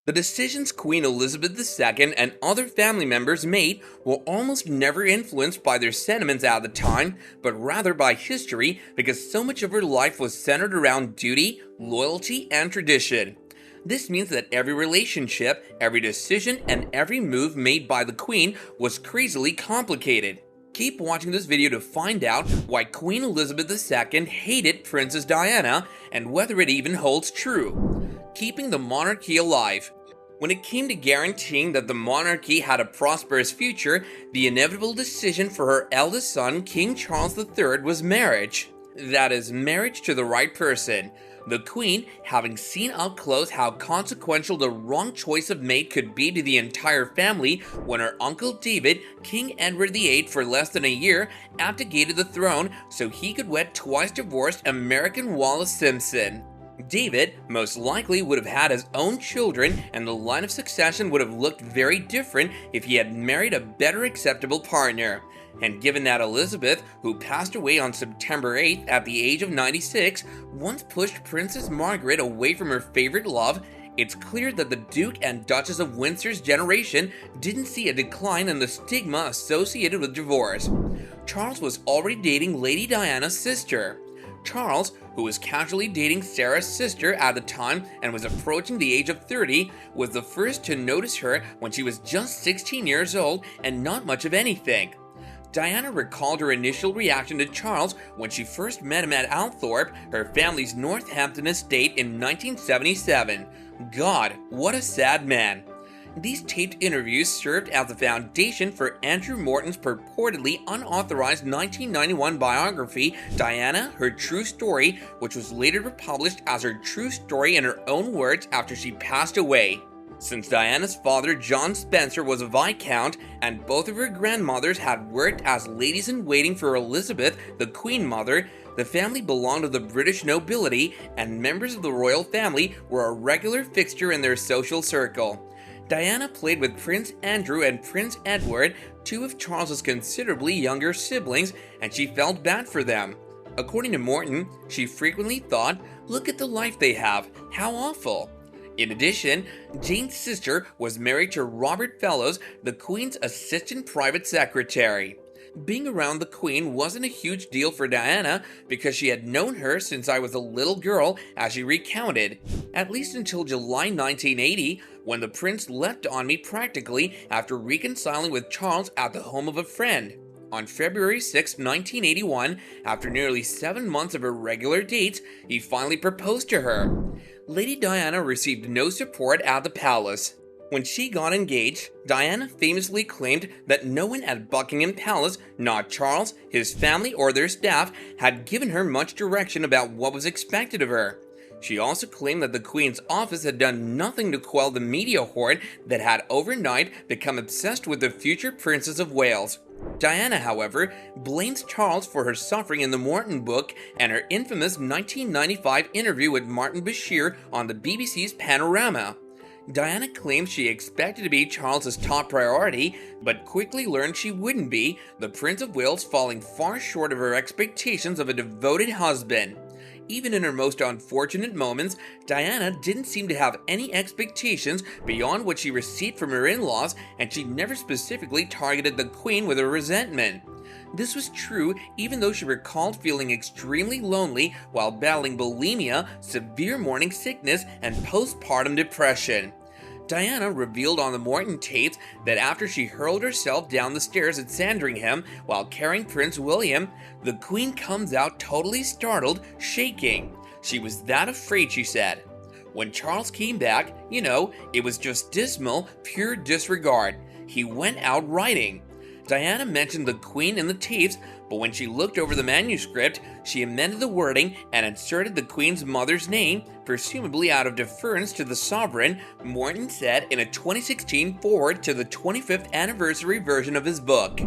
The decisions Queen Elizabeth II and other family members made were almost never influenced by their sentiments at the time, but rather by history because so much of her life was centered around duty, loyalty, and tradition. This means that every relationship, every decision, and every move made by the Queen was crazily complicated. Keep watching this video to find out why Queen Elizabeth II hated Princess Diana and whether it even holds true. Keeping the monarchy alive. When it came to guaranteeing that the monarchy had a prosperous future, the inevitable decision for her eldest son, King Charles III, was marriage. That is, marriage to the right person. The Queen, having seen up close how consequential the wrong choice of mate could be to the entire family when her uncle David, King Edward VIII for less than a year, abdicated the throne so he could wed twice divorced American Wallis Simpson. David most likely would have had his own children, and the line of succession would have looked very different if he had married a better acceptable partner. And given that Elizabeth, who passed away on September 8th at the age of 96, once pushed Princess Margaret away from her favorite love, it's clear that the Duke and Duchess of Windsor's generation didn't see a decline in the stigma associated with divorce. Charles was already dating Lady Diana's sister. Charles, who was casually dating Sarah's sister at the time and was approaching the age of 30, was the first to notice her when she was just 16 years old and not much of anything. Diana recalled her initial reaction to Charles when she first met him at Althorpe, her family's Northampton estate, in 1977. God, what a sad man. These taped interviews served as the foundation for Andrew Morton's purportedly unauthorized 1991 biography, Diana, Her True Story, which was later republished as her true story in her own words after she passed away. Since Diana's father, John Spencer, was a Viscount, and both of her grandmothers had worked as ladies-in-waiting for Elizabeth, the Queen Mother, the family belonged to the British nobility, and members of the royal family were a regular fixture in their social circle. Diana played with Prince Andrew and Prince Edward, two of Charles's considerably younger siblings, and she felt bad for them. According to Morton, she frequently thought, "Look at the life they have, how awful." In addition, Jane's sister was married to Robert Fellows, the Queen's assistant private secretary. Being around the Queen wasn't a huge deal for Diana because she had known her since I was a little girl, as she recounted, at least until July 1980, when the prince left on me practically after reconciling with Charles at the home of a friend. On February 6, 1981, after nearly 7 months of irregular dates, he finally proposed to her. Lady Diana received no support at the palace. When she got engaged, Diana famously claimed that no one at Buckingham Palace, not Charles, his family, or their staff, had given her much direction about what was expected of her. She also claimed that the Queen's office had done nothing to quell the media horde that had overnight become obsessed with the future Princess of Wales. Diana, however, blames Charles for her suffering in the Morton book and her infamous 1995 interview with Martin Bashir on the BBC's Panorama. Diana claims she expected to be Charles's top priority, but quickly learned she wouldn't be, the Prince of Wales falling far short of her expectations of a devoted husband. Even in her most unfortunate moments, Diana didn't seem to have any expectations beyond what she received from her in-laws, and she never specifically targeted the Queen with her resentment. This was true even though she recalled feeling extremely lonely while battling bulimia, severe morning sickness, and postpartum depression. Diana revealed on the Morton tapes that after she hurled herself down the stairs at Sandringham while carrying Prince William, the Queen comes out totally startled, shaking. She was that afraid, she said. When Charles came back, it was just dismal, pure disregard. He went out writing. Diana mentioned the Queen in the tapes, but when she looked over the manuscript, she amended the wording and inserted the Queen's mother's name, presumably out of deference to the sovereign, Morton said in a 2016 foreword to the 25th anniversary version of his book.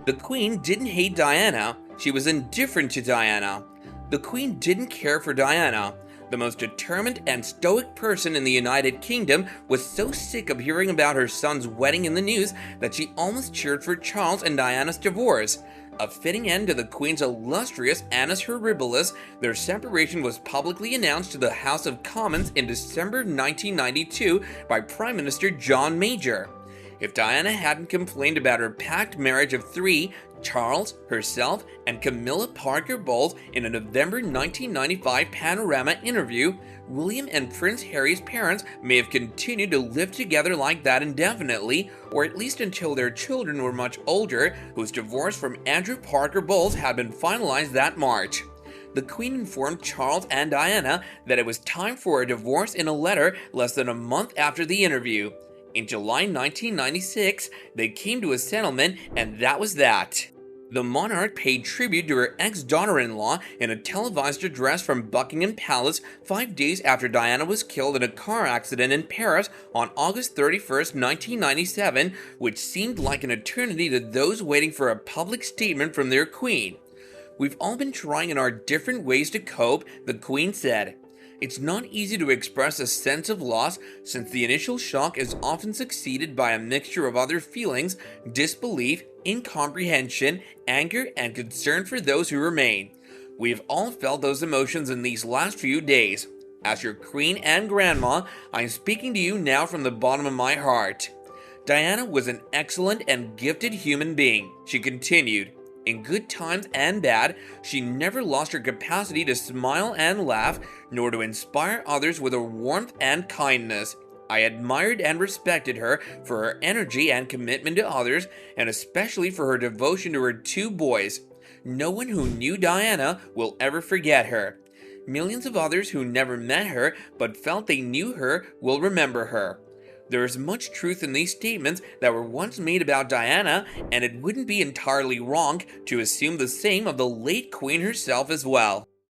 The Queen didn't hate Diana, she was indifferent to Diana. The Queen didn't care for Diana. The most determined and stoic person in the United Kingdom was so sick of hearing about her son's wedding in the news that she almost cheered for Charles and Diana's divorce. A fitting end to the Queen's illustrious annus horribilis, their separation was publicly announced to the House of Commons in December 1992 by Prime Minister John Major. If Diana hadn't complained about her packed marriage of three, Charles, herself, and Camilla Parker Bowles in a November 1995 Panorama interview, William and Prince Harry's parents may have continued to live together like that indefinitely, or at least until their children were much older, whose divorce from Andrew Parker Bowles had been finalized that March. The Queen informed Charles and Diana that it was time for a divorce in a letter less than a month after the interview. In July 1996, they came to a settlement, and that was that. The monarch paid tribute to her ex-daughter-in-law in a televised address from Buckingham Palace 5 days after Diana was killed in a car accident in Paris on August 31, 1997, which seemed like an eternity to those waiting for a public statement from their queen. "We've all been trying in our different ways to cope," the Queen said. "It's not easy to express a sense of loss since the initial shock is often succeeded by a mixture of other feelings, disbelief, incomprehension, anger, and concern for those who remain. We have all felt those emotions in these last few days. As your queen and grandma, I am speaking to you now from the bottom of my heart." Diana was an excellent and gifted human being, she continued. In good times and bad, she never lost her capacity to smile and laugh, nor to inspire others with her warmth and kindness. I admired and respected her for her energy and commitment to others, and especially for her devotion to her two boys. No one who knew Diana will ever forget her. Millions of others who never met her but felt they knew her will remember her. There is much truth in these statements that were once made about Diana, and it wouldn't be entirely wrong to assume the same of the late Queen herself as well.